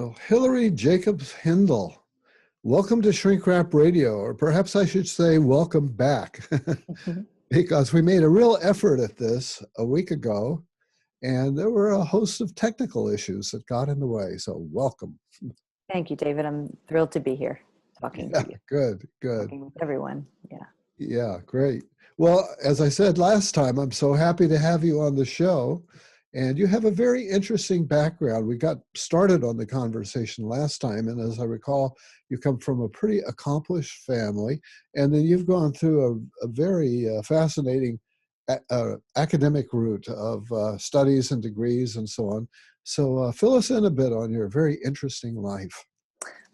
Well, HilaryJacobs Hendel, welcome to Shrink Wrap Radio, or perhaps I should say welcome back, because we made a real effort at this a week ago, and there were a host of technical issues that got in the way, so welcome. Thank you, David. I'm thrilled to be here talking to you. Good. Talking with everyone, yeah. Yeah, great. Well, as I said last time, I'm so happy to have you on the show. And you have a very interesting background. We got started on the conversation last time, and as I recall, you come from a pretty accomplished family, and then you've gone through a very fascinating academic route of studies and degrees and so on. So fill us in a bit on your very interesting life.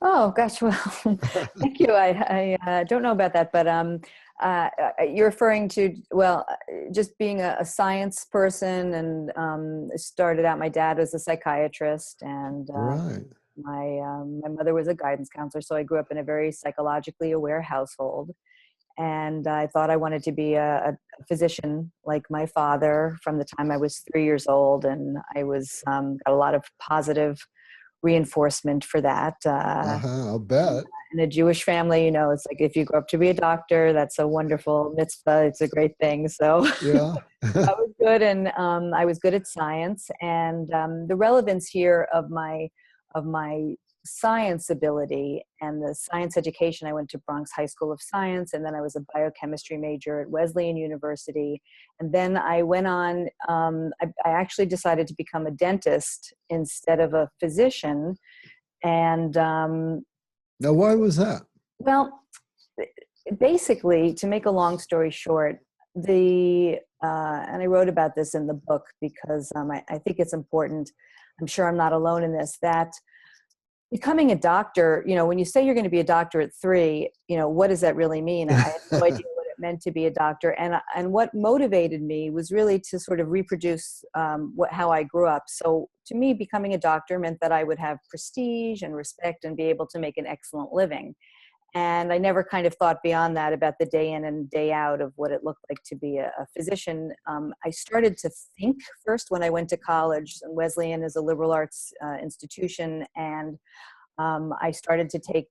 Oh, gosh, well, thank you. I don't know about that, but you're referring to, well, just being a science person, and started out, my dad was a psychiatrist, and Right. my mother was a guidance counselor, so I grew up in a very psychologically aware household, and I thought I wanted to be a physician like my father from the time I was 3 years old, and I was got a lot of positive reinforcement for that. I'll bet. In a Jewish family, you know, it's like if you grow up to be a doctor, that's a wonderful mitzvah. It's a great thing. So Yeah. I was good, and I was good at science. And the relevance here of my science ability and the science education, I went to Bronx High School of Science, and then I was a biochemistry major at Wesleyan University. And then I went on, I actually decided to become a dentist instead of a physician. And Now, why was that? well, basically, to make a long story short, and I wrote about this in the book because I think it's important. I'm sure I'm not alone in this, that becoming a doctor, you know, when you say you're going to be a doctor at 3, you know, what does that really mean? I had no idea what it meant to be a doctor. And what motivated me was really to sort of reproduce how I grew up. So to me, becoming a doctor meant that I would have prestige and respect and be able to make an excellent living. And I never kind of thought beyond that about the day in and day out of what it looked like to be a physician. I started to think first when I went to college, and Wesleyan is a liberal arts institution, and I started to take,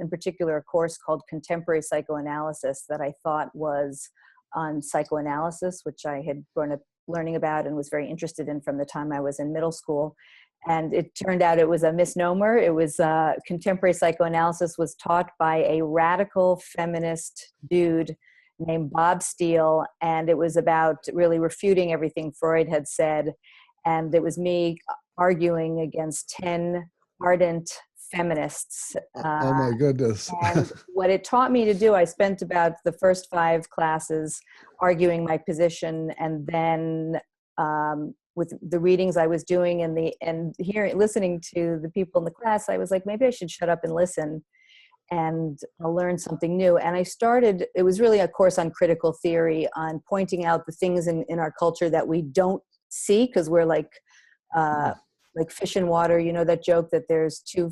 in particular, a course called Contemporary Psychoanalysis that I thought was on psychoanalysis, which I had grown up learning about and was very interested in from the time I was in middle school. And it turned out it was a misnomer. It was contemporary psychoanalysis was taught by a radical feminist dude named Bob Steele, and it was about really refuting everything Freud had said. And it was me arguing against 10 ardent feminists. Oh my goodness. And what it taught me to do, I spent about the first 5 classes arguing my position, and then with the readings I was doing and listening to the people in the class, I was like, maybe I should shut up and listen, and I'll learn something new. And it was really a course on critical theory, on pointing out the things in our culture that we don't see, because we're like fish in water. You know that joke that there's 2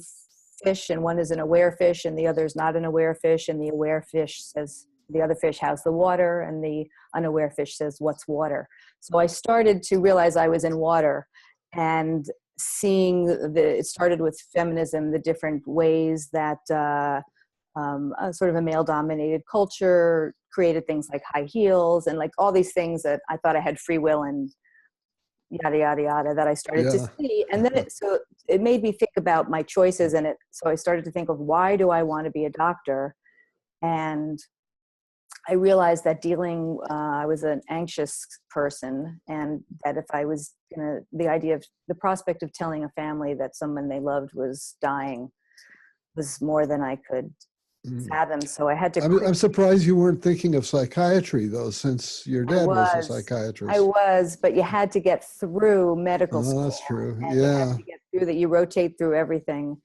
fish, and one is an aware fish and the other is not an aware fish, and the aware fish says the other fish, how's the water? And the unaware fish says, what's water? So I started to realize I was in water, and seeing it started with feminism, the different ways that sort of a male-dominated culture created things like high heels and like all these things that I thought I had free will and yada, yada, yada, that I started to see. And then it made me think about my choices, so I started to think of, why do I want to be a doctor? And I realized that I was an anxious person, and that if I was the prospect of telling a family that someone they loved was dying was more than I could fathom. So I had to. I'm surprised you weren't thinking of psychiatry, though, since your dad was a psychiatrist. I was, but you had to get through medical school. That's true. And you had to get through that. You rotate through everything.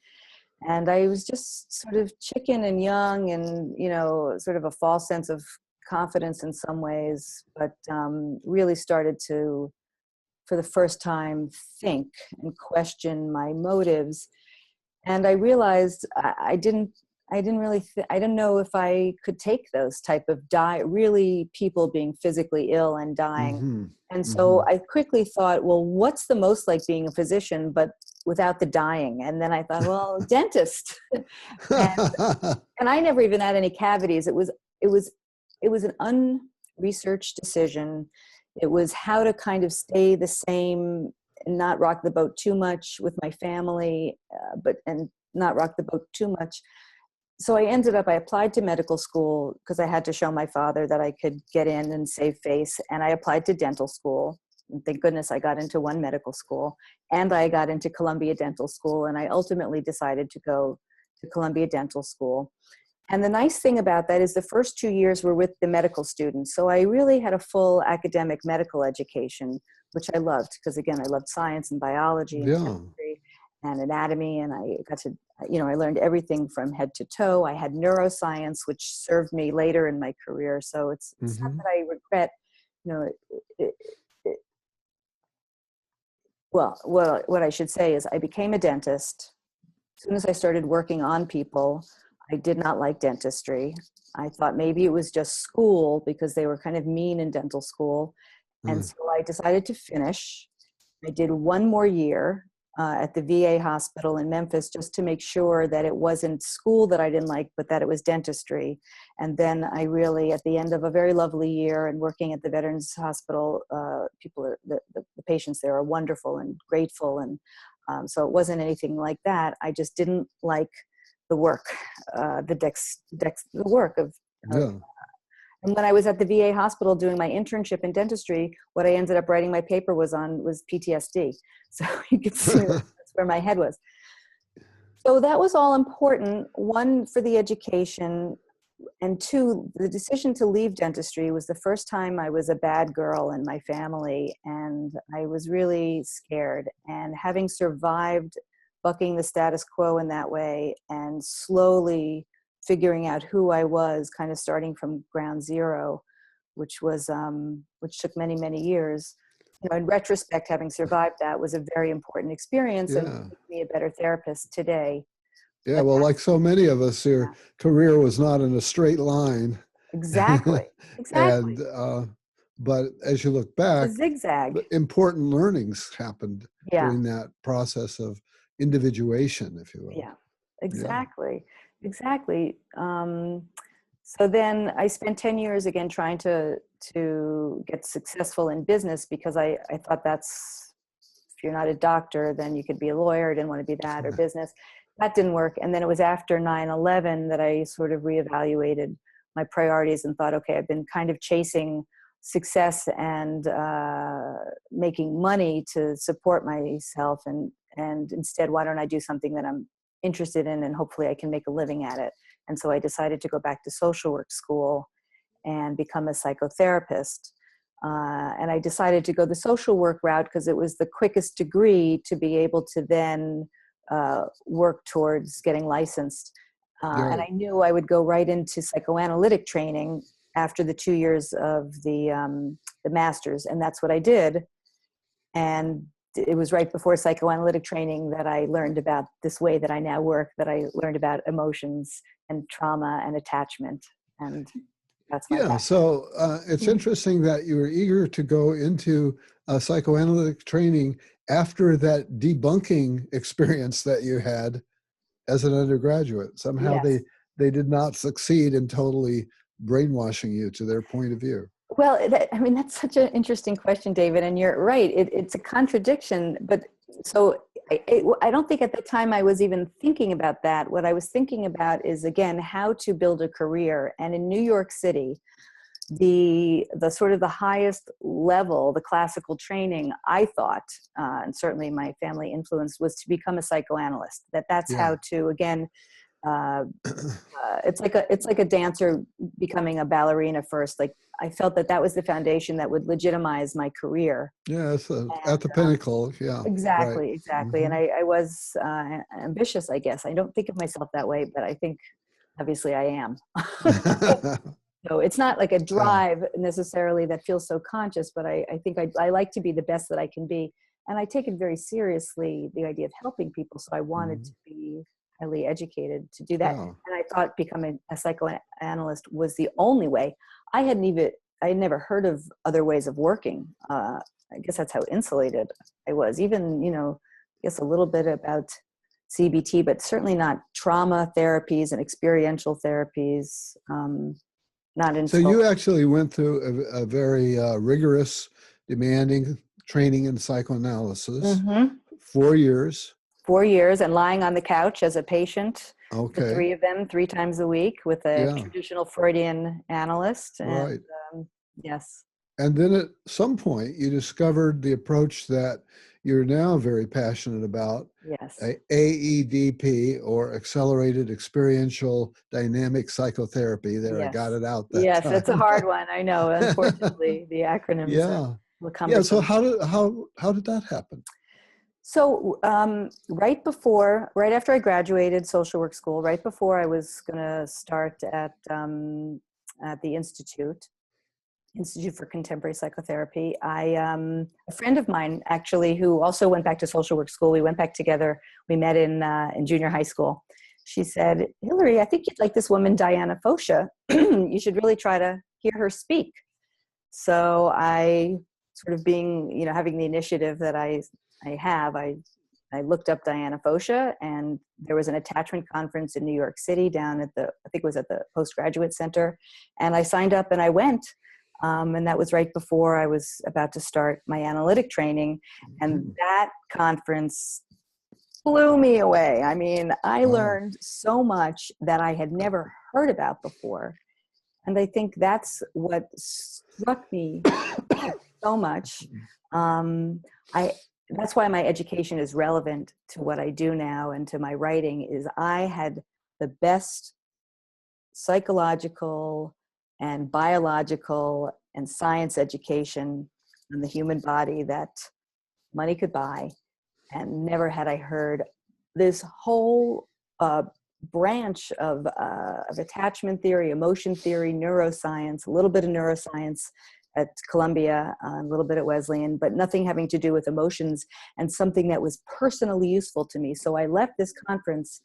And I was just sort of chicken and young, and, you know, sort of a false sense of confidence in some ways, but really started to, for the first time, think and question my motives. And I realized I didn't know if I could take those type of really people being physically ill and dying. And so I quickly thought, well, what's the most like being a physician? But without the dying. And then I thought, well, dentist. And I never even had any cavities. It was an unresearched decision. It was how to kind of stay the same and not rock the boat too much with my family, and not rock the boat too much. So I applied to medical school because I had to show my father that I could get in and save face. And I applied to dental school. And thank goodness I got into one medical school, and I got into Columbia Dental School. And I ultimately decided to go to Columbia Dental School. And the nice thing about that is the first 2 years were with the medical students. So I really had a full academic medical education, which I loved because, again, I loved science and biology and chemistry and anatomy. And I got to, I learned everything from head to toe. I had neuroscience, which served me later in my career. So it's not that I regret, well, what I should say is I became a dentist. As soon as I started working on people, I did not like dentistry. I thought maybe it was just school because they were kind of mean in dental school. And so I decided to finish. I did one more year at the VA hospital in Memphis just to make sure that it wasn't school that I didn't like, but that it was dentistry. And then I really, at the end of a very lovely year and working at the Veterans Hospital, the patients there are wonderful and grateful. And so it wasn't anything like that. I just didn't like the work, the work of and when I was at the VA hospital doing my internship in dentistry, what I ended up writing my paper was PTSD. So you could see that's where my head was. So that was all important. One, for the education, and two, the decision to leave dentistry was the first time I was a bad girl in my family, and I was really scared. And having survived bucking the status quo in that way and slowly figuring out who I was, kind of starting from ground zero, which took many, many years. In retrospect, having survived that was a very important experience and made me a better therapist today. Yeah, well, like so many of us, your career was not in a straight line. Exactly. And but as you look back, a zigzag. Important learnings happened during that process of individuation, if you will. Yeah, exactly. So then I spent 10 years again trying to get successful in business because I thought if you're not a doctor, then you could be a lawyer. I didn't want to be that, or business. That didn't work. And then it was after 9/11 that I sort of reevaluated my priorities and thought, okay, I've been kind of chasing success and making money to support myself, and instead, why don't I do something that I'm interested in and hopefully I can make a living at it. And so I decided to go back to social work school and become a psychotherapist. And I decided to go the social work route because it was the quickest degree to be able to then work towards getting licensed. And I knew I would go right into psychoanalytic training after the 2 years of the master's. And that's what I did. And it was right before psychoanalytic training that I learned about this way that I now work, that I learned about emotions and trauma and attachment. And that's my background. So it's interesting that you were eager to go into psychoanalytic training after that debunking experience that you had as an undergraduate. Somehow they did not succeed in totally brainwashing you to their point of view. Well, that's such an interesting question, David, and you're right. It's a contradiction, but so I don't think at the time I was even thinking about that. What I was thinking about is, again, how to build a career. And in New York City, the sort of the highest level, the classical training, I thought, and certainly my family influence, was to become a psychoanalyst. That's how to, again, it's like a dancer becoming a ballerina first. Like, I felt that was the foundation that would legitimize my career. Yeah, it's at the pinnacle. Yeah, exactly. Mm-hmm. And I was ambitious, I guess. I don't think of myself that way, but I think obviously I am. So it's not like a drive necessarily that feels so conscious, but I think I like to be the best that I can be. And I take it very seriously, the idea of helping people. So I wanted to be highly educated to do that. And I thought becoming a psychoanalyst was the only way. I had never heard of other ways of working. I guess that's how insulated I was. Even, guess, a little bit about CBT, but certainly not trauma therapies and experiential therapies. Not in. So you actually went through a very rigorous, demanding training in psychoanalysis, 4 years. 4 years, and lying on the couch as a patient, the Okay. 3 of them, 3 times a week with a Yeah. traditional Freudian analyst. And, Right. yes. And then at some point, you discovered the approach that you're now very passionate about, Yes. AEDP, or Accelerated Experiential Dynamic Psychotherapy. There, I Yes. got it out that Yes, time. it's a hard one. I know. Unfortunately, the acronyms Yeah. will come. Yeah. So how did that happen? So right after I graduated social work school, right before I was going to start at the Institute for Contemporary Psychotherapy, a friend of mine actually, who also went back to social work school, we went back together. We met in junior high school. She said, "Hilary, I think you'd like this woman, Diana Fosha. You should really try to hear her speak." So I, sort of being, having the initiative that I have, I looked up Diana Fosha, and there was an attachment conference in New York City down at I think it was at the Postgraduate Center. And I signed up and I went. And that was right before I was about to start my analytic training. And that conference blew me away. I mean, I learned so much that I had never heard about before. And I think that's what struck me so much. That's why my education is relevant to what I do now and to my writing, is I had the best psychological and biological and science education on the human body that money could buy. And never had I heard this whole branch of attachment theory, emotion theory, neuroscience, a little bit of neuroscience at Columbia, a little bit at Wesleyan, but nothing having to do with emotions, and something that was personally useful to me. So I left this conference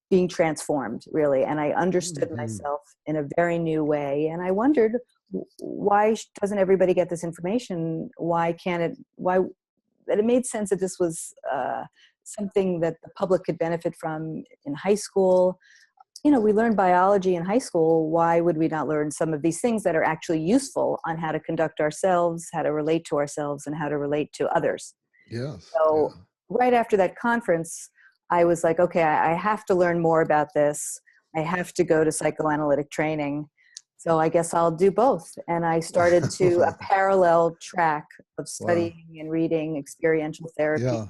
being transformed, really, and I understood myself in a very new way. And I wondered, why doesn't everybody get this information? Why can't it? That it made sense that this was something that the public could benefit from in high school. We learned biology in high school. Why would we not learn some of these things that are actually useful on how to conduct ourselves, how to relate to ourselves, and how to relate to others? Yes. So right after that conference, I was like, okay, I have to learn more about this. I have to go to psychoanalytic training. So I guess I'll do both. And I started to a parallel track of studying and reading experiential therapy,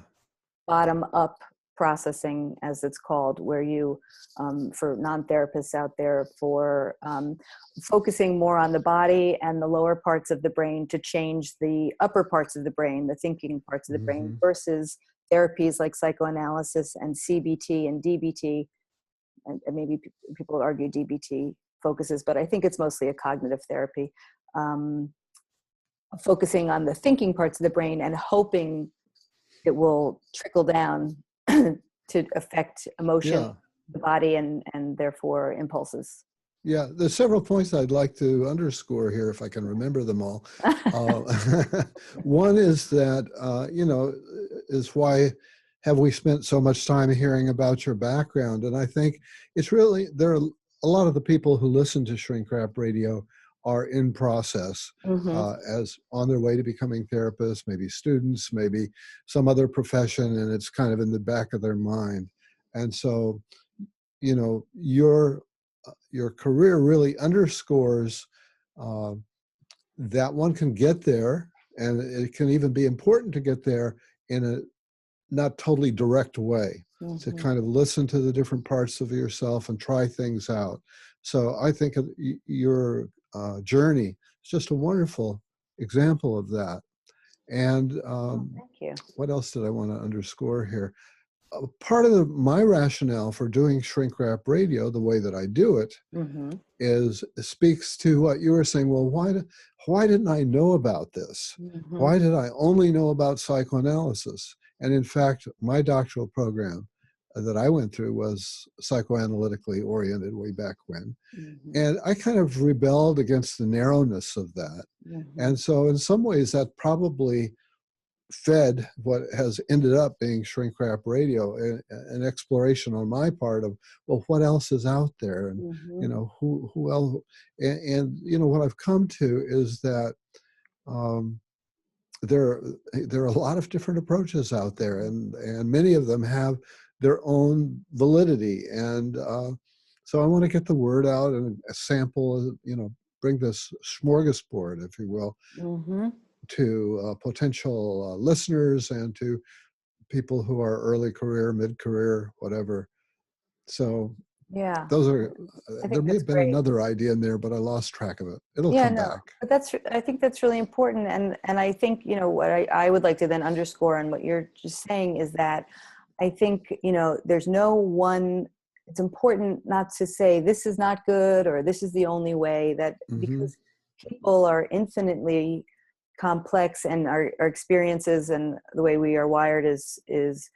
bottom-up processing, as it's called, where you, for non-therapists out there, for focusing more on the body and the lower parts of the brain to change the upper parts of the brain, the thinking parts of the brain, versus therapies like psychoanalysis and CBT and DBT. And maybe people argue DBT focuses, but I think it's mostly a cognitive therapy, focusing on the thinking parts of the brain and hoping it will trickle down to affect emotion, the body, and therefore impulses. Yeah, there's several points I'd like to underscore here, if I can remember them all. One is that, is why have we spent so much time hearing about your background? And I think it's really, there are a lot of the people who listen to Shrink Wrap Radio are in process as on their way to becoming therapists, maybe students, maybe some other profession, and it's kind of in the back of their mind. And so, your career really underscores that one can get there, and it can even be important to get there in a not totally direct way, to kind of listen to the different parts of yourself and try things out. So I think your journey is just a wonderful example of that. And thank you. What else did I want to underscore here? Part of my rationale for doing Shrink Wrap Radio the way that I do it speaks to what you were saying. Well, why didn't I know about this? Why did I only know about psychoanalysis? And in fact, my doctoral program that I went through was psychoanalytically oriented way back when. And I kind of rebelled against the narrowness of that. And so in some ways that probably fed what has ended up being Shrink Wrap Radio, an exploration on my part of, well, what else is out there, and who else, and what I've come to is that there are a lot of different approaches out there, and many of them have their own validity, and so I want to get the word out and sample, bring this smorgasbord, if you will, to potential listeners and to people who are early career, mid-career, whatever. So yeah, those are, there may that's have been great. another idea in there, but I lost track of it. It'll Yeah, come no, back. but I think that's really important. And I think, what I would like to then underscore on what you're just saying is that I think, there's no one, it's important not to say this is not good or this is the only way, that because people are infinitely complex, and our experiences and the way we are wired is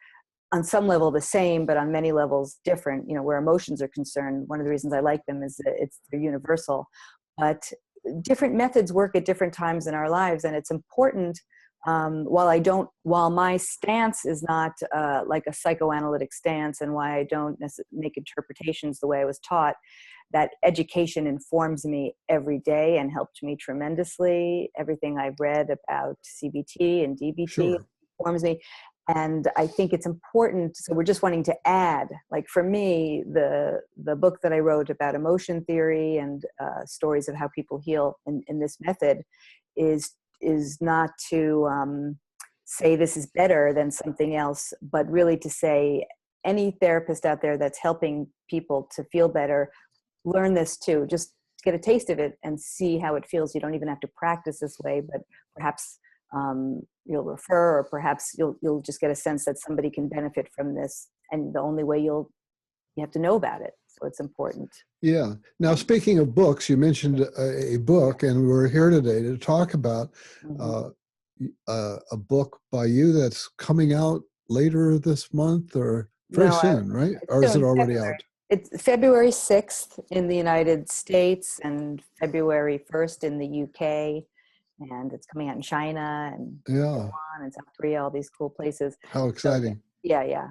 on some level the same, but on many levels different. Where emotions are concerned, one of the reasons I like them is that they're universal, but different methods work at different times in our lives. And it's important, while my stance is not like a psychoanalytic stance, and why I don't make interpretations the way I was taught, that education informs me every day and helped me tremendously. Everything I've read about CBT and DBT informs me. And I think it's important. So we're just wanting to add, like for me, the book that I wrote about emotion theory and stories of how people heal in this method is not to say this is better than something else, but really to say any therapist out there that's helping people to feel better, learn this too. Just get a taste of it and see how it feels. You don't even have to practice this way, but perhaps you'll refer, or perhaps you'll just get a sense that somebody can benefit from this. And the only way you have to know about it. So it's important. Yeah. Now, speaking of books, you mentioned a book, and we're here today to talk about a book by you that's coming out later this month, or very soon, right? Or is it already out? It's February 6th in the United States and February 1st in the UK. And it's coming out in China and Taiwan and South Korea, all these cool places. How exciting. So, yeah.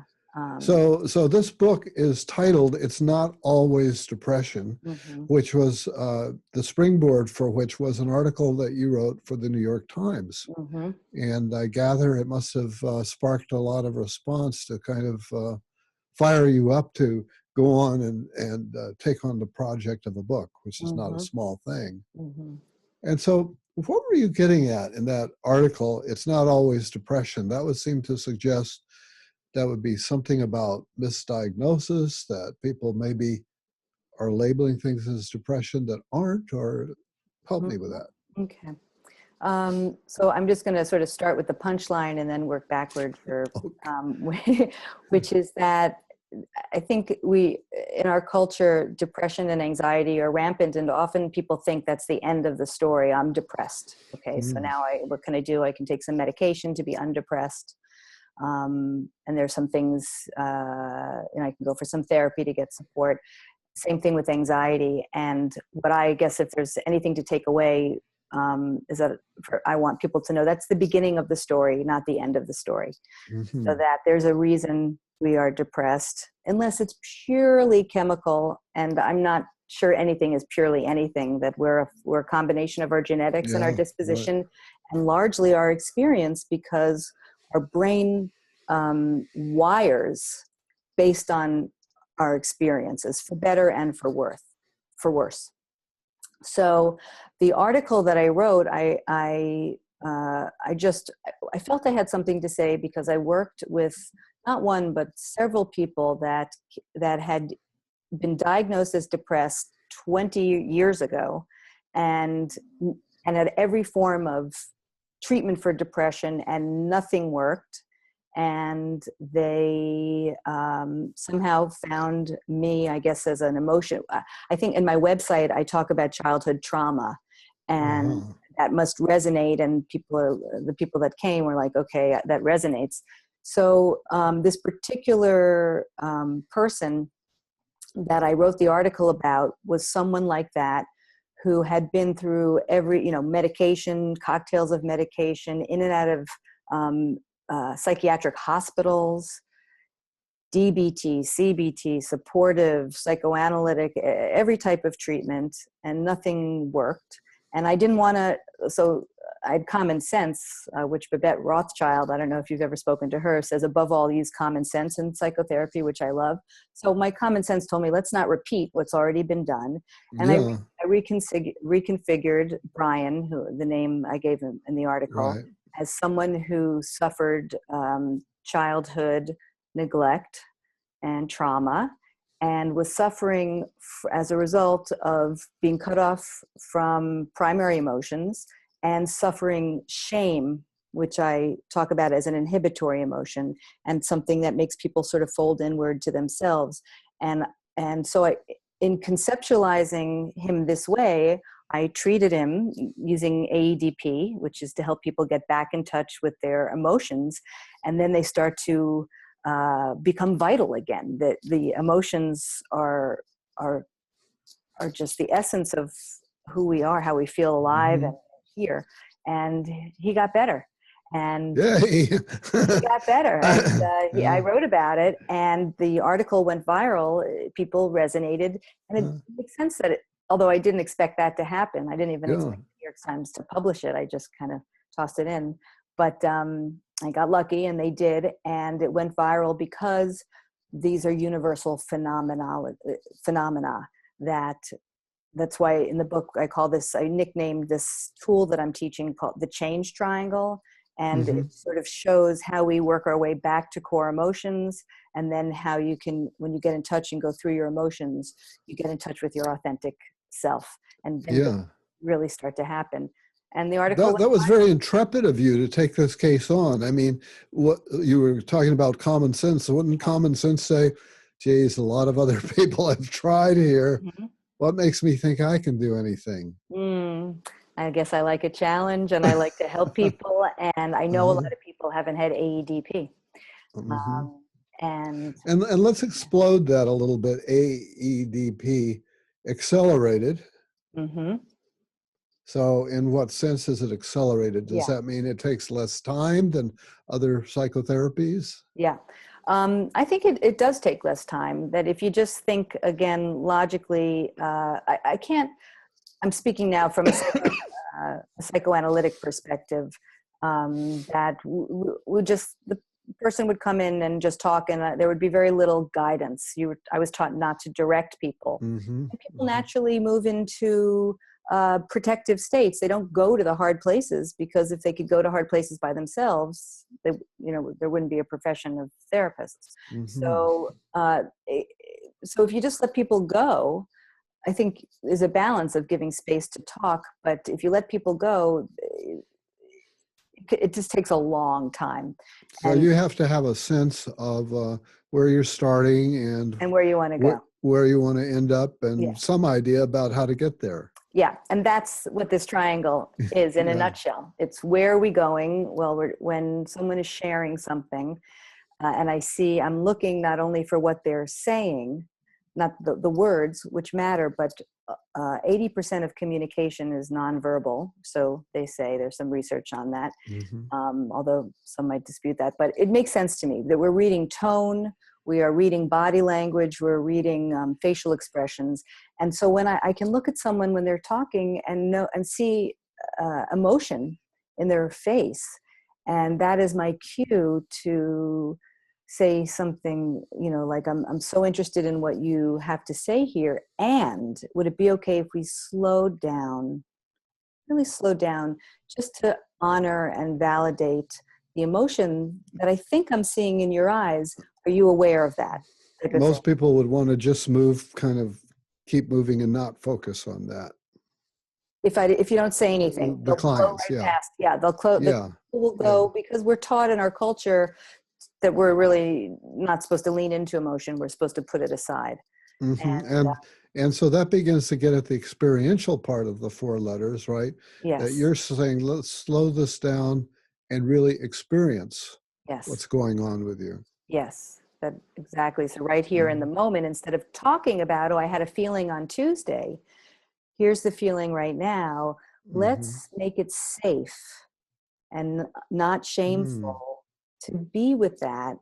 So this book is titled "It's Not Always Depression," which was the springboard for which was an article that you wrote for the New York Times. And I gather it must have sparked a lot of response to kind of fire you up to go on and take on the project of a book, which is not a small thing. And so what were you getting at in that article, "It's Not Always Depression"? That would seem to suggest that would be something about misdiagnosis, that people maybe are labeling things as depression that aren't, or help me with that. Okay. So I'm just going to sort of start with the punchline and then work backward which is that I think in our culture, depression and anxiety are rampant, and often people think that's the end of the story. I'm depressed. Okay. So now what can I do? I can take some medication to be undepressed. And there's some things, I can go for some therapy to get support. Same thing with anxiety. And what I guess, if there's anything to take away, is that I want people to know that's the beginning of the story, not the end of the story. So that there's a reason we are depressed, unless it's purely chemical. And I'm not sure anything is purely anything, that we're a combination of our genetics and our disposition, and largely our experience, because our brain wires based on our experiences, for better and for worse. So the article that I wrote, I felt I had something to say, because I worked with not one, but several people that had been diagnosed as depressed 20 years ago, and had every form of treatment for depression, and nothing worked. And they somehow found me, I guess, as an emotion. I think in my website, I talk about childhood trauma, and that must resonate. And the people that came were like, okay, that resonates. So this particular person that I wrote the article about was someone like that, who had been through every, medication, cocktails of medication, in and out of psychiatric hospitals, DBT, CBT, supportive, psychoanalytic, every type of treatment, and nothing worked. And I didn't want to, so I had common sense, which Babette Rothschild, I don't know if you've ever spoken to her, says above all, use common sense in psychotherapy, which I love. So my common sense told me, let's not repeat what's already been done. And Yeah. I reconfigured Brian, who the name I gave him in the article, Right. as someone who suffered childhood neglect and trauma, and was suffering as a result of being cut off from primary emotions and suffering shame, which I talk about as an inhibitory emotion and something that makes people sort of fold inward to themselves. And so in conceptualizing him this way, I treated him using AEDP, which is to help people get back in touch with their emotions. And then they start to become vital again. That the emotions are just the essence of who we are, how we feel alive and here. And he got better, and Yay. he got better. And I Yeah. wrote about it, and the article went viral. People resonated, and it makes sense that although I didn't expect that to happen, I didn't even expect the New York Times to publish it. I just kind of tossed it in, but I got lucky, and they did, and it went viral because these are universal phenomena. That's why in the book I nicknamed this tool that I'm teaching called the change triangle. And it sort of shows how we work our way back to core emotions, and then how you can, when you get in touch and go through your emotions, you get in touch with your authentic self, and then things really start to happen. And the article That was very intrepid of you to take this case on. I mean, what you were talking about common sense. Wouldn't common sense say, geez, a lot of other people have tried here. What makes me think I can do anything? I guess I like a challenge, and I like to help people. And I know a lot of people haven't had AEDP. And let's explode that a little bit. AEDP, accelerated. So in what sense is it accelerated? Does that mean it takes less time than other psychotherapies? Yeah. I think it does take less time. That if you just think again logically, I can't, I'm speaking now from a psychoanalytic perspective, that the person would come in and just talk, and there would be very little guidance. I was taught not to direct people. And people naturally move into protective states. They don't go to the hard places, because if they could go to hard places by themselves, there wouldn't be a profession of therapists. So if you just let people go, I think there's a balance of giving space to talk. But if you let people go, it just takes a long time. So you have to have a sense of where you're starting and where you want to go, where you want to end up, and some idea about how to get there. Yeah, and that's what this triangle is in a nutshell. It's where are we going? Well, when someone is sharing something, and I'm looking not only for what they're saying, not the words, which matter, but 80% of communication is nonverbal. So they say, there's some research on that, although some might dispute that. But it makes sense to me that we're reading tone, we are reading body language, we're reading facial expressions. And so when I can look at someone when they're talking and see emotion in their face, and that is my cue to say something, like I'm so interested in what you have to say here. And would it be okay if we really slow down, just to honor and validate the emotion that I think I'm seeing in your eyes? Are you aware of that? Most people would want to just keep moving and not focus on that. If you don't say anything, the clients, past. Yeah, they'll close. People will go because we're taught in our culture that we're really not supposed to lean into emotion. We're supposed to put it aside. And so that begins to get at the experiential part of the four letters, right? Yes. That you're saying, let's slow this down and really experience what's going on with you. Yes, exactly. So right here in the moment, instead of talking about, I had a feeling on Tuesday, here's the feeling right now. Let's make it safe and not Mm. shameful to be with that.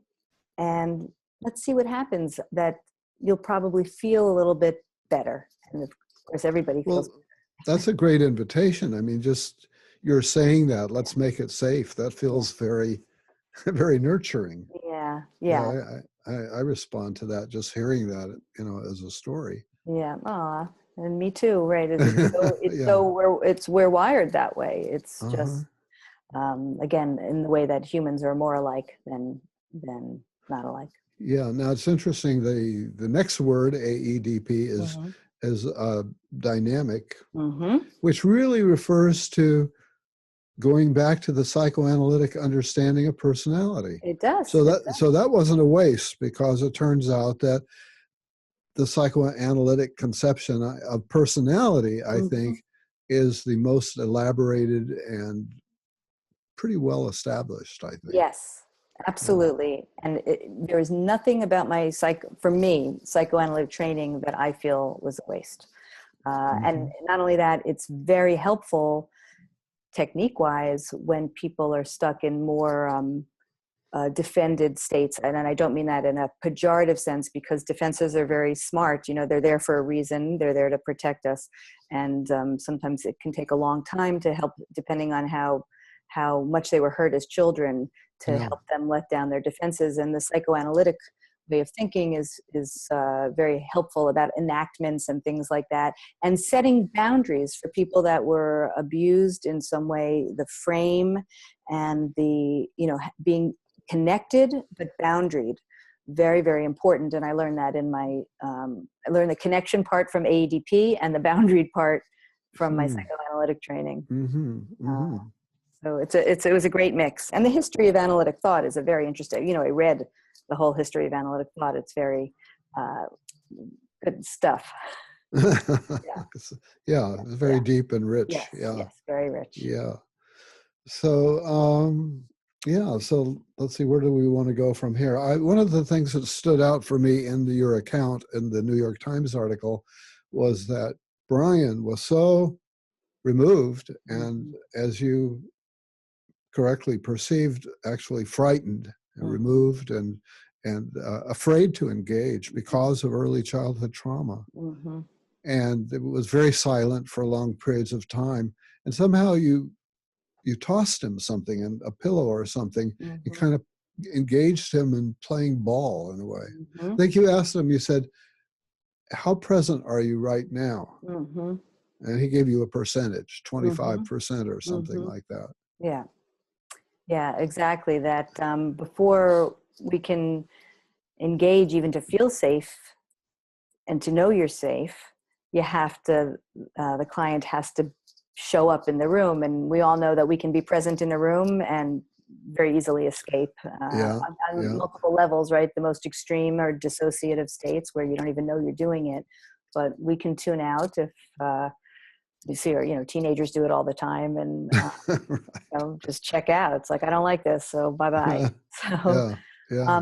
And let's see what happens, that you'll probably feel a little bit better. And of course, everybody feels Well, that's a great invitation. I mean, just you're saying that, let's make it safe. That yeah, feels very, very nurturing. yeah, Yeah, yeah, I respond to that just hearing that, as a story. yeah. Aw, and me too, right? It's so Yeah. we're wired that way. It's Uh-huh. just again, in the way that humans are more alike than not alike. Yeah. Now it's interesting. The next word, AEDP, Mm-hmm. is dynamic, Mm-hmm. which really refers to going back to the psychoanalytic understanding of personality. It does. So It that wasn't a waste, because it turns out that the psychoanalytic conception of personality, I does. Hmm. think, is the most elaborated and pretty well established, I think. Yes, Yeah. absolutely. And there is nothing about my for me, psychoanalytic training that I feel was a waste. And Hmm. not only that, it's very helpful technique-wise when people are stuck in more defended states. And I don't mean that in a pejorative sense, because defenses are very smart. They're there for a reason. They're there to protect us. And sometimes it can take a long time to help, depending on how much they were hurt as children, to Yeah. help them let down their defenses. And the psychoanalytic way of thinking is very helpful about enactments and things like that, and setting boundaries for people that were abused in some way. The frame and the being connected but boundaried, very, very important. And I learned that I learned the connection part from AEDP and the boundaried part from my Hmm. psychoanalytic training. Hmm. uh, Hmm. so it was a great mix. And the history of analytic thought is a very interesting, I read the whole history of analytic thought. It's very uh, good stuff. Yeah, Yeah, yeah, it's yeah. very deep and rich. Yes, Yeah. yes, very rich. Yeah. So, yeah, so let's see, where do we want to go from here? One of the things that stood out for me in your account in the New York Times article was that Brian was so removed and, Mm-hmm. as you correctly perceived, actually frightened and Mm-hmm. removed and afraid to engage because of early childhood trauma. Mm-hmm. And it was very silent for long periods of time. And somehow you tossed him something, and a pillow or something. You Mm-hmm. kind of engaged him in playing ball in a way. Mm-hmm. I think you asked him, you said, how present are you right now? Mm-hmm. And he gave you a percentage, Mm-hmm. 25% or something Mm-hmm. like that. Yeah. Yeah, exactly. That before we can engage, even to feel safe and to know you're safe, you have to, the client has to show up in the room. And we all know that we can be present in a room and very easily escape Yeah, on yeah. multiple levels, right? The most extreme are dissociative states where you don't even know you're doing it. But we can tune out if you see, or, teenagers do it all the time, and just check out. It's like, I don't like this, so bye-bye. So Yeah, yeah.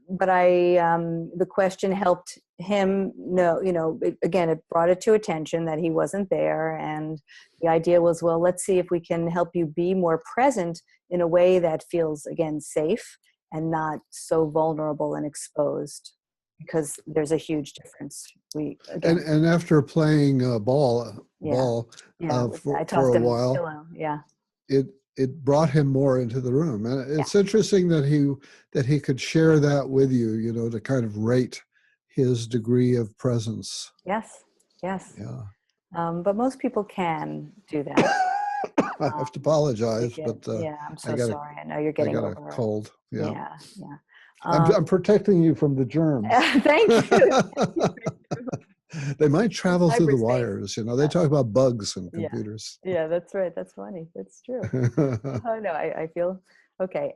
but the question helped him know, again, it brought it to attention that he wasn't there. And the idea was, well, let's see if we can help you be more present in a way that feels, again, safe and not so vulnerable and exposed, because there's a huge difference. Again, And after playing yeah, ball yeah, I for tossed a him a while, pillow. Yeah, it it brought him more into the room. And yeah, it's interesting that he could share that with you, to kind of rate his degree of presence. yes, yes. Yeah. But most people can do that. I have to apologize, but Yeah, I'm I so got a sorry. I know you're I getting got a over it. cold. Yeah. Yeah, yeah. I'm Um, protecting you from the germs. thank you. They might travel through the Cyberspace. wires. They talk about bugs in Yeah, computers. yeah, that's right. That's funny. That's true. Oh no, I feel okay.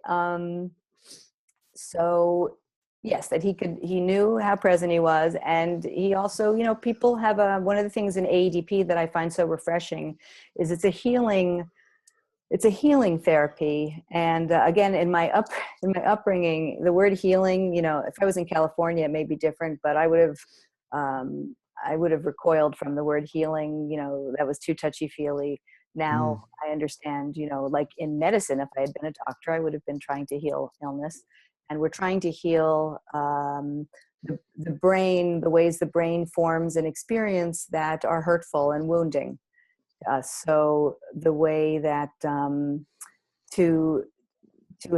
So yes, that he knew how present he was. And he also, people have one of the things in AEDP that I find so refreshing is it's a healing therapy. And again, in my upbringing, the word healing, if I was in California, it may be different, but um, I would have recoiled from the word healing. That was too touchy feely. Now Mm. I understand, like in medicine, if I had been a doctor, I would have been trying to heal illness. And we're trying to heal the brain, the ways the brain forms an experience that are hurtful and wounding. So the way that to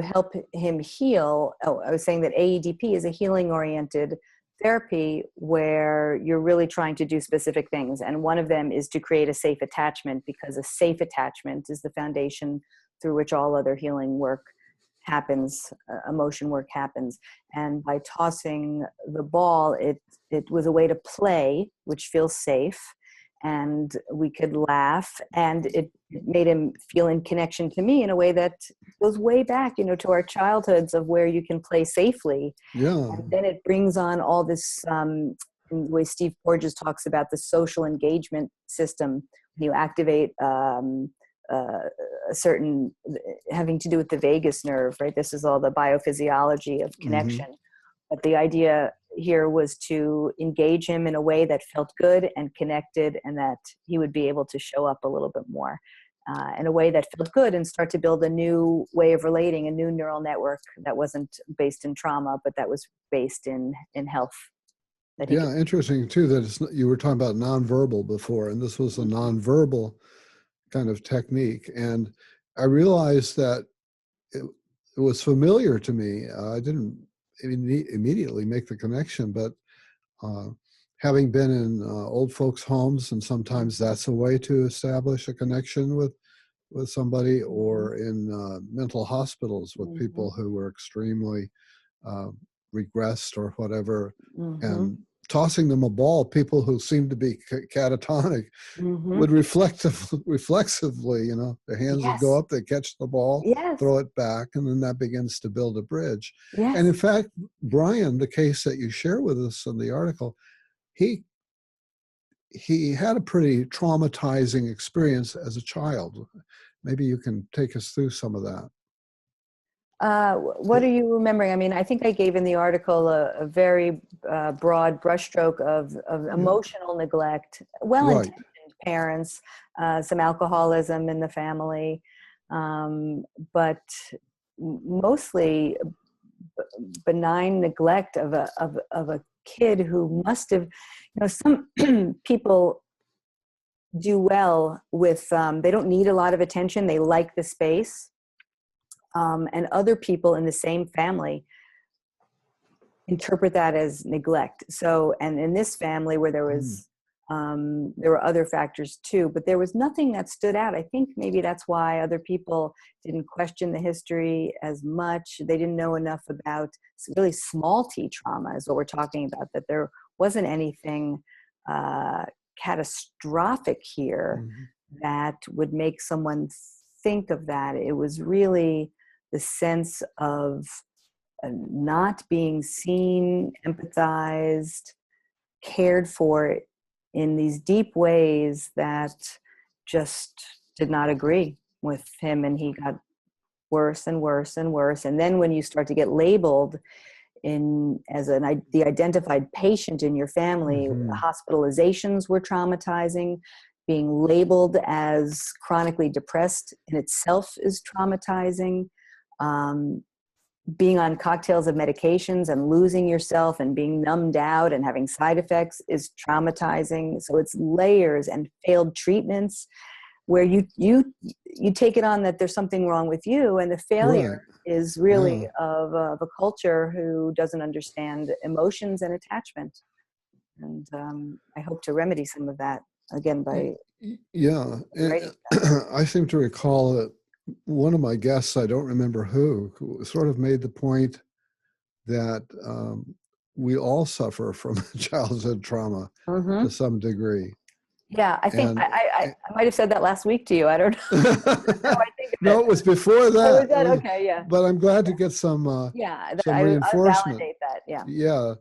help him heal, I was saying that AEDP is a healing-oriented therapy where you're really trying to do specific things. And one of them is to create a safe attachment, because a safe attachment is the foundation through which all other healing work happens, emotion work happens. And by tossing the ball, it was a way to play, which feels safe, and we could laugh, and it made him feel in connection to me in a way that goes way back, to our childhoods, of where you can play safely. Yeah. And then it brings on all this, in the way Steve Porges talks about the social engagement system. When you activate a certain, having to do with the vagus nerve, right? This is all the biophysiology of connection. But the idea here was to engage him in a way that felt good and connected, and that he would be able to show up a little bit more in a way that felt good, and start to build a new way of relating, a new neural network that wasn't based in trauma, but that was based in health. That he could. Interesting too that you were talking about nonverbal before, and this was a nonverbal kind of technique. And I realized that it was familiar to me. I didn't immediately make the connection, but having been in old folks' homes, and sometimes that's a way to establish a connection with somebody, or in mental hospitals with people who were extremely regressed or whatever, and tossing them a ball, people who seem to be catatonic would reflexively, their hands would go Yes. up, they catch the ball, Yes. throw it back, and then that begins to build a bridge. Yes. And in fact, Brian, the case that you share with us in the article, he had a pretty traumatizing experience as a child. Maybe you can take us through some of that. What are you remembering? I mean, I think I gave in the article a very broad brushstroke of emotional neglect, well-intentioned parents, some alcoholism in the family, but mostly benign neglect of a kid who must have, some people do well with, they don't need a lot of attention. They like the space. And other people in the same family interpret that as neglect. So, and in this family where there was, there were other factors too, but there was nothing that stood out. I think maybe that's why other people didn't question the history as much. They didn't know enough about really small t trauma is what we're talking about, that there wasn't anything catastrophic here that would make someone think of that. It was really the sense of not being seen, empathized, cared for in these deep ways that just did not agree with him. And he got worse and worse and worse. And then when you start to get labeled as the identified patient in your family, hospitalizations were traumatizing. Being labeled as chronically depressed in itself is traumatizing. Being on cocktails of medications and losing yourself and being numbed out and having side effects is traumatizing. So it's layers, and failed treatments where you take it on that there's something wrong with you, and the failure is really of a culture who doesn't understand emotions and attachment. And I hope to remedy some of that again by writing. I seem to recall that one of my guests, I don't remember who, sort of made the point that we all suffer from childhood trauma to some degree. Yeah, I think I might have said that last week to you. I don't know. No, it was before that. Oh, was that? Okay, yeah. But I'm glad to get some reinforcement. I validate that. Yeah. Yeah.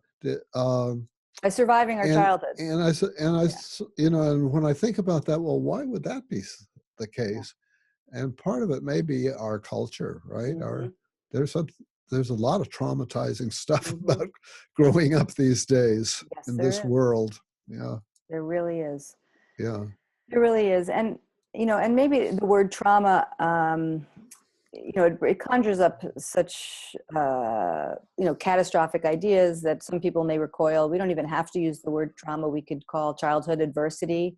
By surviving our childhood. And when I think about that, well, why would that be the case? And part of it may be our culture, right? There's a lot of traumatizing stuff about growing up these days in this world. Yeah. There really is. Yeah. There really is. And and maybe the word trauma, it conjures up such, catastrophic ideas that some people may recoil. We don't even have to use the word trauma. We could call childhood adversity,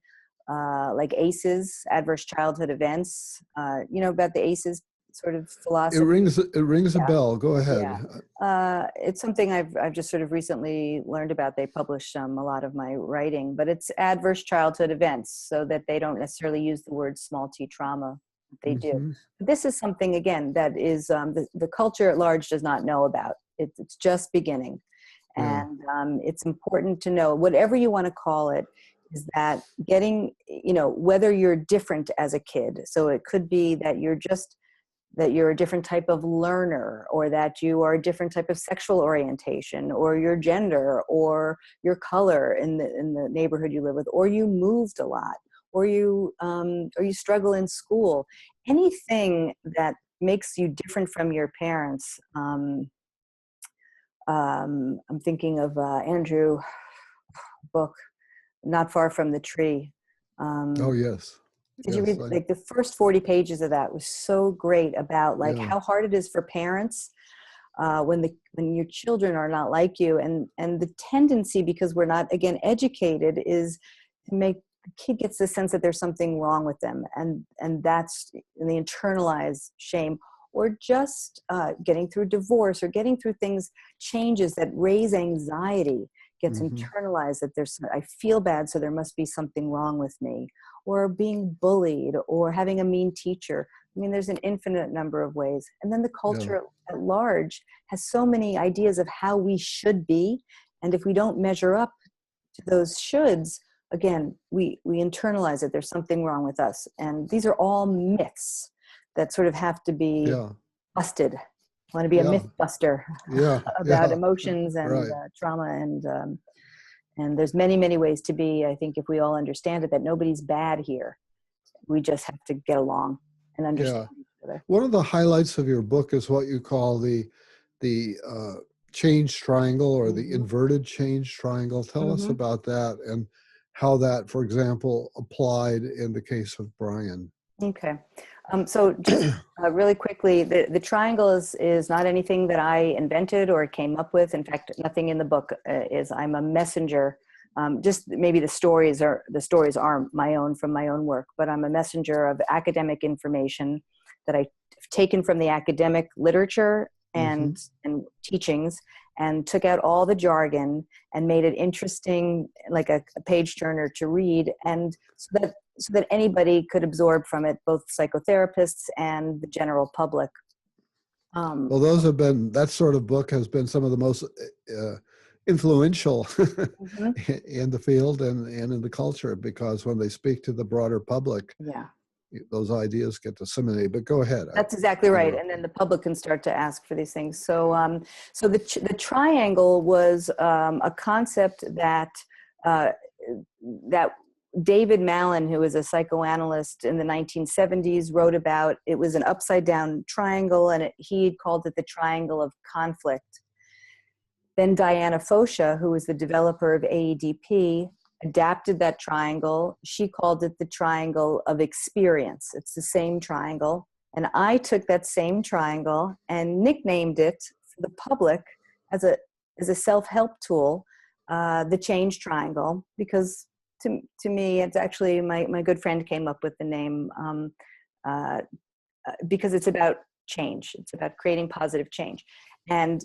like ACEs, adverse childhood events, about the ACEs sort of It philosophy. rings a Yeah. bell. Go ahead. Yeah. It's something I've just sort of recently learned about. They publish a lot of my writing, but it's adverse childhood events, so that they don't necessarily use the word small t trauma. They do. This is something, again, that is the culture at large does not know about. It's just beginning. Yeah. And it's important to know, whatever you want to call it, is that getting, whether you're different as a kid. So it could be that you're a different type of learner, or that you are a different type of sexual orientation, or your gender, or your color in the neighborhood you live with, or you moved a lot, or you struggle in school. Anything that makes you different from your parents. I'm thinking of Andrew book, Not Far from the Tree. Oh, yes. Did you read, like, the first 40 pages of that was so great about, like, how hard it is for parents when your children are not like you, and the tendency, because we're not, again, educated, is to make the kid gets the sense that there's something wrong with them, and that's in the internalized shame, or just getting through divorce, or getting through changes that raise anxiety, gets internalized, that I feel bad, so there must be something wrong with me, or being bullied, or having a mean teacher. I mean, there's an infinite number of ways. And then the culture at large has so many ideas of how we should be. And if we don't measure up to those shoulds, again, we internalize it. There's something wrong with us. And these are all myths that sort of have to be busted. I want to be a myth buster about emotions and trauma, and there's many, many ways to be. I think if we all understand it, that nobody's bad here. We just have to get along and understand each other. One of the highlights of your book is what you call the change triangle, or the inverted change triangle. Tell us about that, and how that, for example, applied in the case of Brian. Okay. So just really quickly, the triangle is not anything that I invented or came up with. In fact, nothing in the book is. I'm a messenger. Just maybe the stories are my own, from my own work, but I'm a messenger of academic information that I've taken from the academic literature and teachings, and took out all the jargon and made it interesting, like a page turner to read, and so that anybody could absorb from it, both psychotherapists and the general public. Well, that sort of book has been some of the most influential in the field and in the culture, because when they speak to the broader public, those ideas get disseminated. But go ahead. That's exactly right. And then the public can start to ask for these things. So, so the triangle was a concept that David Malin, who was a psychoanalyst in the 1970s, wrote about. It was an upside down triangle, and he called it the triangle of conflict. Then Diana Fosha, who was the developer of AEDP, adapted that triangle. She called it the triangle of experience. It's the same triangle. And I took that same triangle and nicknamed it for the public as a self-help tool, the change triangle, because to me, it's actually my good friend came up with the name because it's about change. It's about creating positive change. And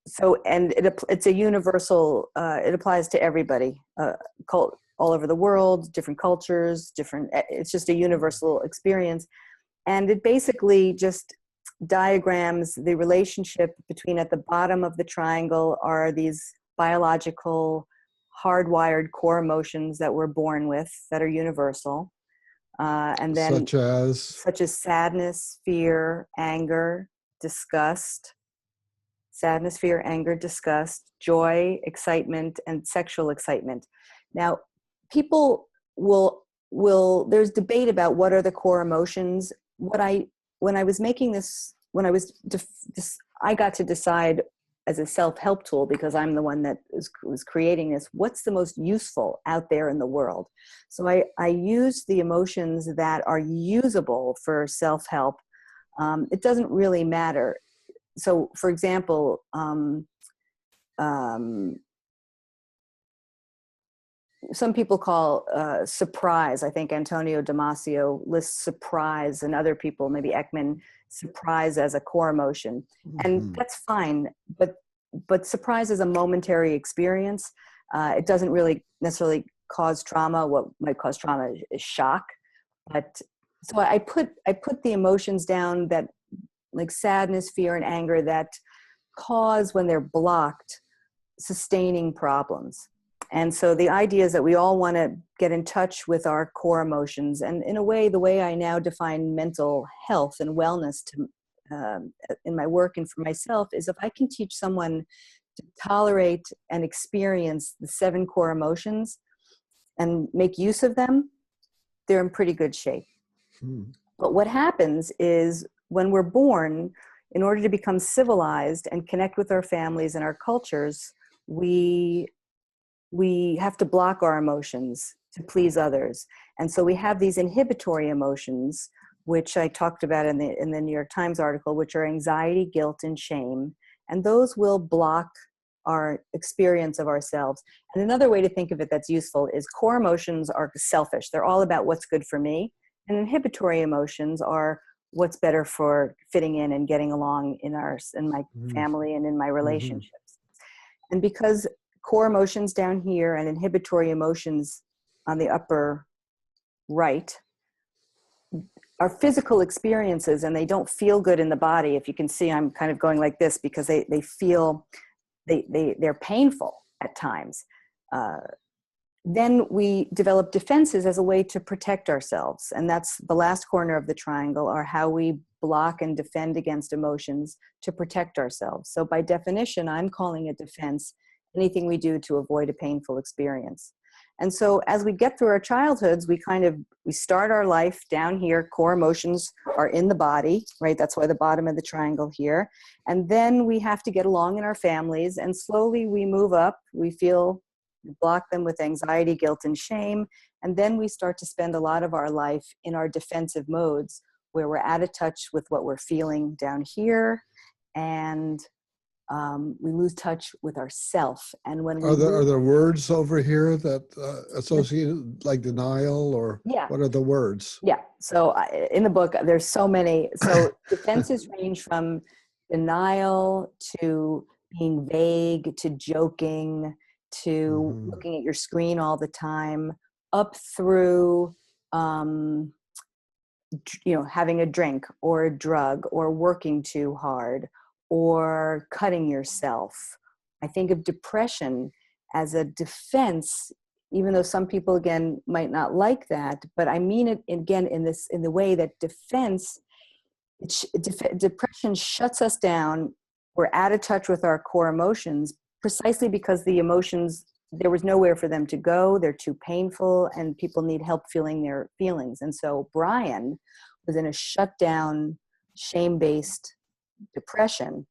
so, and it's a universal, it applies to everybody, all over the world, different cultures, it's just a universal experience. And it basically just diagrams the relationship between, at the bottom of the triangle are these biological, hardwired core emotions that we're born with that are universal. And then such as sadness, fear, anger, disgust, joy, excitement, and sexual excitement. Now, people will there's debate about what are the core emotions. When I was making this, I got to decide as a self-help tool, because I'm the one that was creating this, what's the most useful out there in the world? So I use the emotions that are usable for self-help. It doesn't really matter. So, for example, some people call surprise. I think Antonio Damasio lists surprise, and other people, maybe Ekman, surprise as a core emotion. And that's fine, but surprise is a momentary experience. It doesn't really necessarily cause trauma. What might cause trauma is shock. But so I put the emotions down that, like sadness, fear, and anger, that cause, when they're blocked, sustaining problems. And so the idea is that we all want to get in touch with our core emotions. And in a way, the way I now define mental health and wellness in my work and for myself is, if I can teach someone to tolerate and experience the 7 core emotions and make use of them, they're in pretty good shape. But what happens is, when we're born, in order to become civilized and connect with our families and our cultures, we have to block our emotions to please others. And so we have these inhibitory emotions, which I talked about in the New York Times article, which are anxiety, guilt, and shame. And those will block our experience of ourselves. And another way to think of it that's useful is, core emotions are selfish. They're all about what's good for me. And inhibitory emotions are what's better for fitting in and getting along in my family and in my relationships. And because core emotions down here and inhibitory emotions on the upper right are physical experiences, and they don't feel good in the body. If you can see, I'm kind of going like this because they feel, they're painful at times. Then we develop defenses as a way to protect ourselves. And that's the last corner of the triangle, are how we block and defend against emotions to protect ourselves. So by definition, I'm calling a defense anything we do to avoid a painful experience. And so as we get through our childhoods, we start our life down here. Core emotions are in the body, right? That's why the bottom of the triangle here. And then we have to get along in our families, and slowly we move up. We block them with anxiety, guilt, and shame. And then we start to spend a lot of our life in our defensive modes, where we're out of touch with what we're feeling down here. And we lose touch with ourself. And when are there words over here that associate, like denial, or what are the words? Yeah. So in the book, there's so many. So defenses range from denial to being vague to joking to looking at your screen all the time, up through having a drink or a drug, or working too hard, or cutting yourself. I think of depression as a defense, even though some people, again, might not like that, but I mean it again in the way that depression shuts us down. We're out of touch with our core emotions, precisely because the emotions, there was nowhere for them to go. They're too painful, and people need help feeling their feelings. And so Brian was in a shutdown, shame-based depression,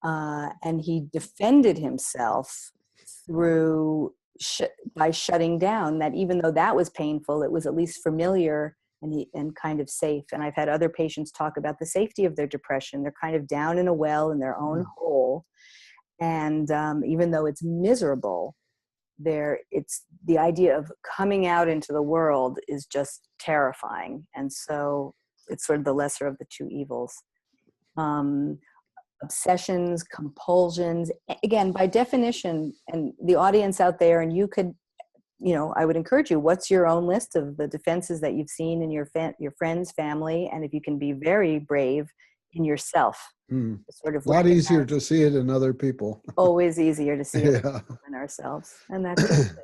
and he defended himself by shutting down. That even though that was painful, it was at least familiar and kind of safe. And I've had other patients talk about the safety of their depression. They're kind of down in a well in their own hole, and even though it's miserable, it's the idea of coming out into the world is just terrifying. And so it's sort of the lesser of the two evils. Obsessions, compulsions, again, by definition, and the audience out there, and you could, I would encourage you, what's your own list of the defenses that you've seen in your friends, family, and if you can be very brave, in yourself. Sort of a lot easier to see it in other people. Always easier to see it in ourselves. And that's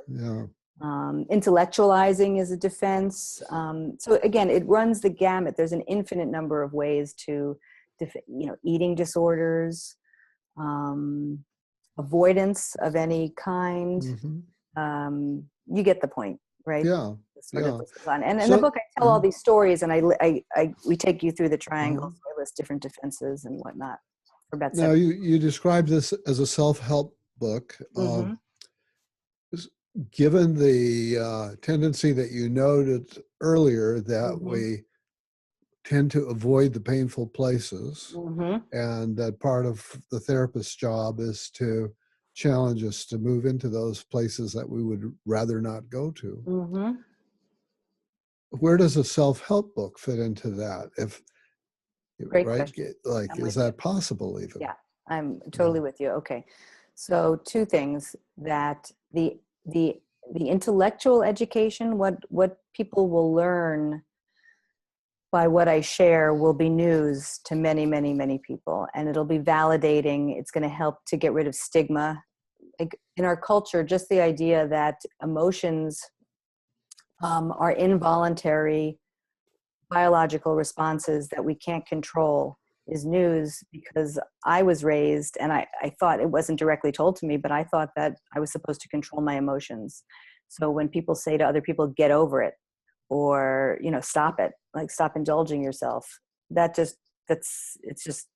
intellectualizing is a defense. So again, it runs the gamut. There's an infinite number of ways to, eating disorders, avoidance of any kind. You get the point, right? Yeah. And in the book, I tell all these stories, and we take you through the triangles. I list different defenses and whatnot. for about Now, 7. you described this as a self-help book. Mm-hmm. Given the tendency that you noted earlier that Mm-hmm. we tend to avoid the painful places, Mm-hmm. and that part of the therapist's job is to challenge us to move into those places that we would rather not go to. Mm-hmm. Where does a self-help book fit into that? If Great right, question. like, I'm is with you. that possible even? Yeah, I'm Yeah. totally with you. Okay. So two things: that the the intellectual education, what people will learn by what I share, will be news to many, many, many people, and it'll be validating. It's going to help to get rid of stigma. Like in our culture, just the idea that emotions are involuntary biological responses that we can't control is news, because I was raised, and I thought, it wasn't directly told to me, but I thought that I was supposed to control my emotions. So when people say to other people, get over it, or, stop it, like stop indulging yourself, it's just,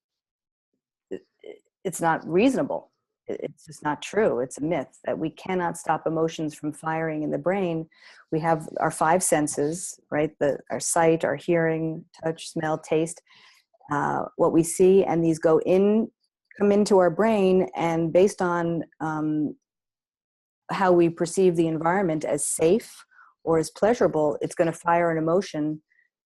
it's not reasonable. It's just not true. It's a myth that we cannot stop emotions from firing in the brain. We have our 5 senses, right? Our sight, our hearing, touch, smell, taste, what we see, and these come into our brain, and based on how we perceive the environment as safe or as pleasurable, it's going to fire an emotion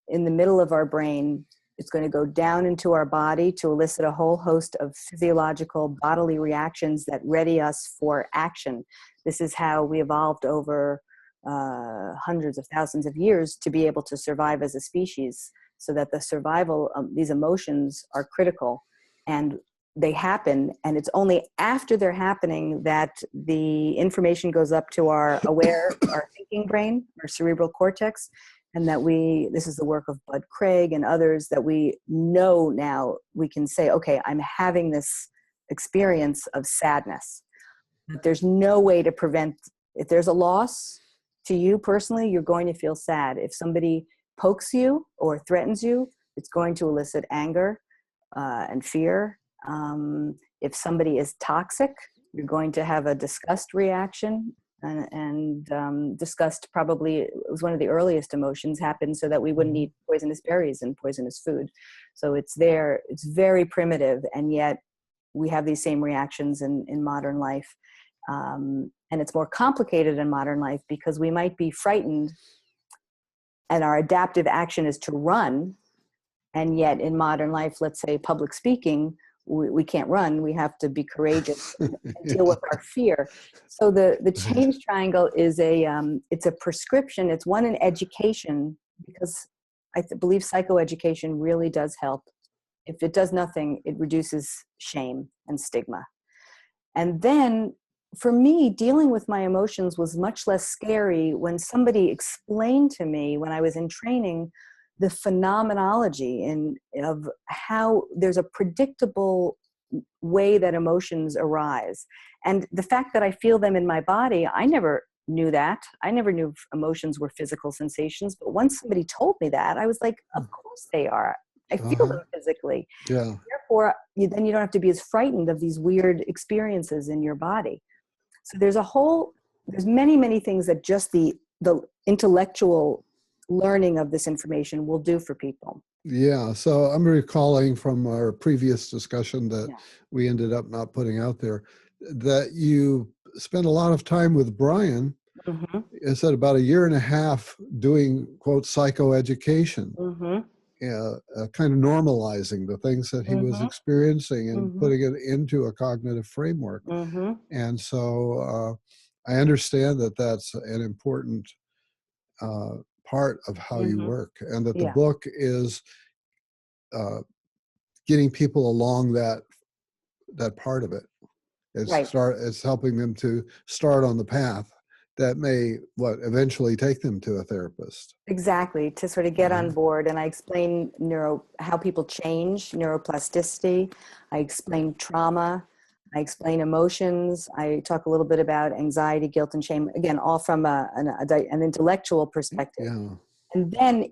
in the middle of our brain. It's going to go down into our body to elicit a whole host of physiological bodily reactions that ready us for action. This is how we evolved over hundreds of thousands of years to be able to survive as a species, so that the survival of these emotions are critical, and they happen. And it's only after they're happening that the information goes up to our thinking brain, our cerebral cortex, and that this is the work of Bud Craig and others, that we know now we can say, okay, I'm having this experience of sadness. But there's no way to prevent, if there's a loss to you personally, you're going to feel sad. If somebody pokes you or threatens you, it's going to elicit anger and fear. If somebody is toxic, you're going to have a disgust reaction. And disgust probably was one of the earliest emotions, happened so that we wouldn't eat poisonous berries and poisonous food. So it's there, it's very primitive, and yet we have these same reactions in modern life. And it's more complicated in modern life because we might be frightened and our adaptive action is to run. And yet in modern life, let's say public speaking, we can't run. We have to be courageous and deal with our fear. So the change triangle is it's a prescription. It's one in education, because I believe psychoeducation really does help. If it does nothing, it reduces shame and stigma. And then for me, dealing with my emotions was much less scary when somebody explained to me, when I was in training, the phenomenology of how there's a predictable way that emotions arise. And the fact that I feel them in my body, I never knew that. I never knew emotions were physical sensations. But once somebody told me that, I was like, of course they are. I feel them physically. Yeah. Therefore, then you don't have to be as frightened of these weird experiences in your body. So there's many, many things that just the intellectual learning of this information will do for people. Yeah. So I'm recalling from our previous discussion that we ended up not putting out there, that you spent a lot of time with Brian. Mm-hmm. It said about 1.5 years doing, quote, psychoeducation. Mm-hmm. Kind of normalizing the things that he was experiencing and putting it into a cognitive framework. And so I understand that that's an important part of how you work, and that the book is getting people along that part of it. It's helping them to start on the path that may eventually take them to a therapist. Exactly, to sort of get on board. And I explain how people change, neuroplasticity. I explain trauma. I explain emotions. I talk a little bit about anxiety, guilt, and shame. Again, all from an intellectual perspective. Yeah. And then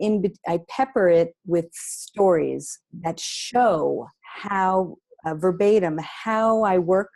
I pepper it with stories that show how verbatim how I work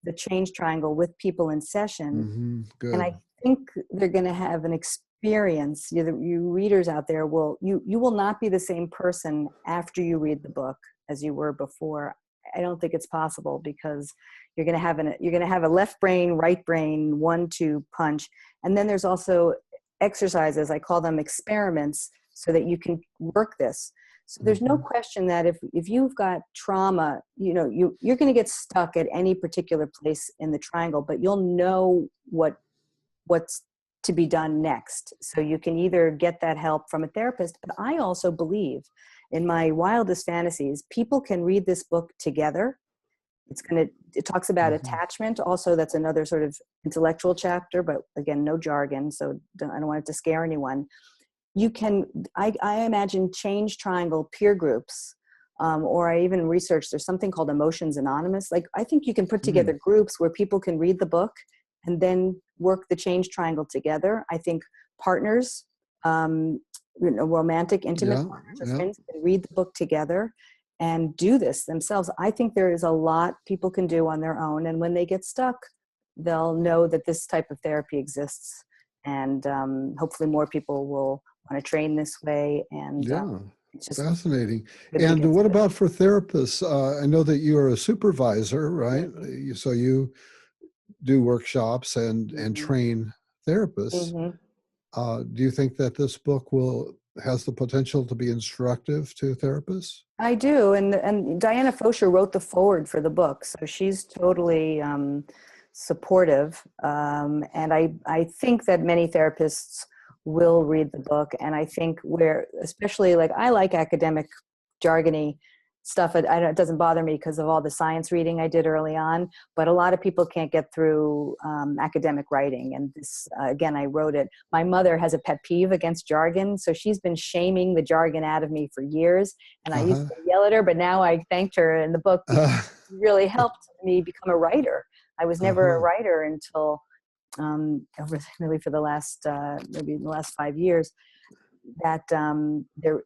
the change triangle with people in session. And Good. I think they're going to have an experience. You readers out there you will not be the same person after you read the book as you were before. I don't think it's possible, because you're going to have a left brain, right brain, 1-2 punch. And then there's also exercises, I call them experiments, so that you can work this. So there's no question that if you've got trauma, you're going to get stuck at any particular place in the triangle, but you'll know what's to be done next. So you can either get that help from a therapist, but I also believe, in my wildest fantasies, people can read this book together. It talks about attachment. Also, that's another sort of intellectual chapter, but again, no jargon. So I don't want it to scare anyone. I imagine change triangle peer groups, or I even researched, there's something called Emotions Anonymous. Like, I think you can put together groups where people can read the book and then work the change triangle together. I think partners, romantic, intimate partners or friends, can read the book together and do this themselves. I think there is a lot people can do on their own. And when they get stuck, they'll know that this type of therapy exists. And hopefully more people will want to train this way. And it's just fascinating. And what about for therapists? I know that you are a supervisor, right? So you do workshops and train therapists. Do you think that this book has the potential to be instructive to therapists? I do. And Diana Fosher wrote the foreword for the book. So she's totally supportive. And I think that many therapists will read the book. And I think especially, like, I like academic jargony stuff. It doesn't bother me because of all the science reading I did early on, but a lot of people can't get through academic writing. And this, again, I wrote it. My mother has a pet peeve against jargon, so she's been shaming the jargon out of me for years. And I used to yell at her, but now I thanked her in the book, because it really helped me become a writer. I was never a writer until really for the last maybe the last 5 years. That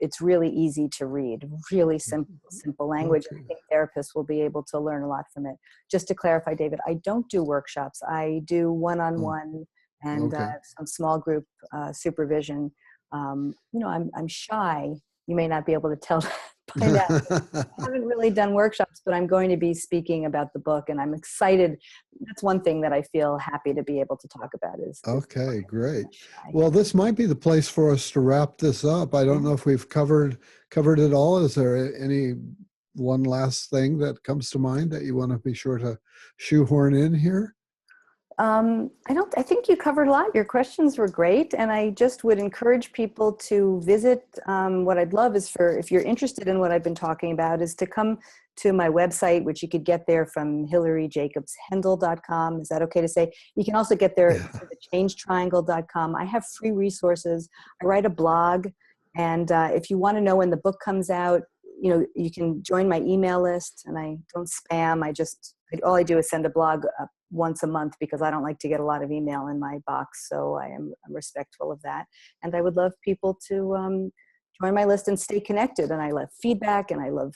it's really easy to read, really simple language. I think therapists will be able to learn a lot from it. Just to clarify, David, I don't do workshops. I do one-on-one and some small group supervision. I'm shy. You may not be able to tell by now. I haven't really done workshops, but I'm going to be speaking about the book, and I'm excited. That's one thing that I feel happy to be able to talk about is great. Well, this might be the place for us to wrap this up. I don't know if we've covered it all. Is there any one last thing that comes to mind that you want to be sure to shoehorn in here? I think you covered a lot. Your questions were great. And I just would encourage people to visit. What I'd love is if you're interested in what I've been talking about, is to come to my website, which you could get there from HilaryJacobsHendel.com. Is that okay to say? You can also get there to thechangetriangle.com. I have free resources. I write a blog. And if you want to know when the book comes out, you can join my email list, and I don't spam. All I do is send a blog once a month, because I don't like to get a lot of email in my box. So I'm respectful of that. And I would love people to join my list and stay connected. And I love feedback, and I love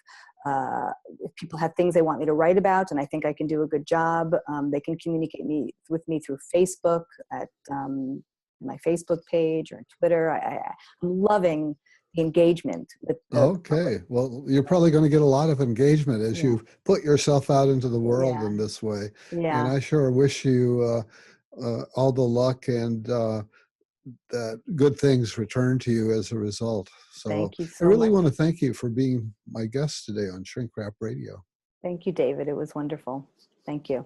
if people have things they want me to write about and I think I can do a good job, they can communicate with me through Facebook at my Facebook page or Twitter. I'm loving the engagement with well, you're probably going to get a lot of engagement as you put yourself out into the world in this way. And I sure wish you all the luck and that good things return to you as a result. So thank you so I really much. want to thank you for being my guest today on Shrink Wrap Radio. Thank you, David. It was wonderful. Thank you.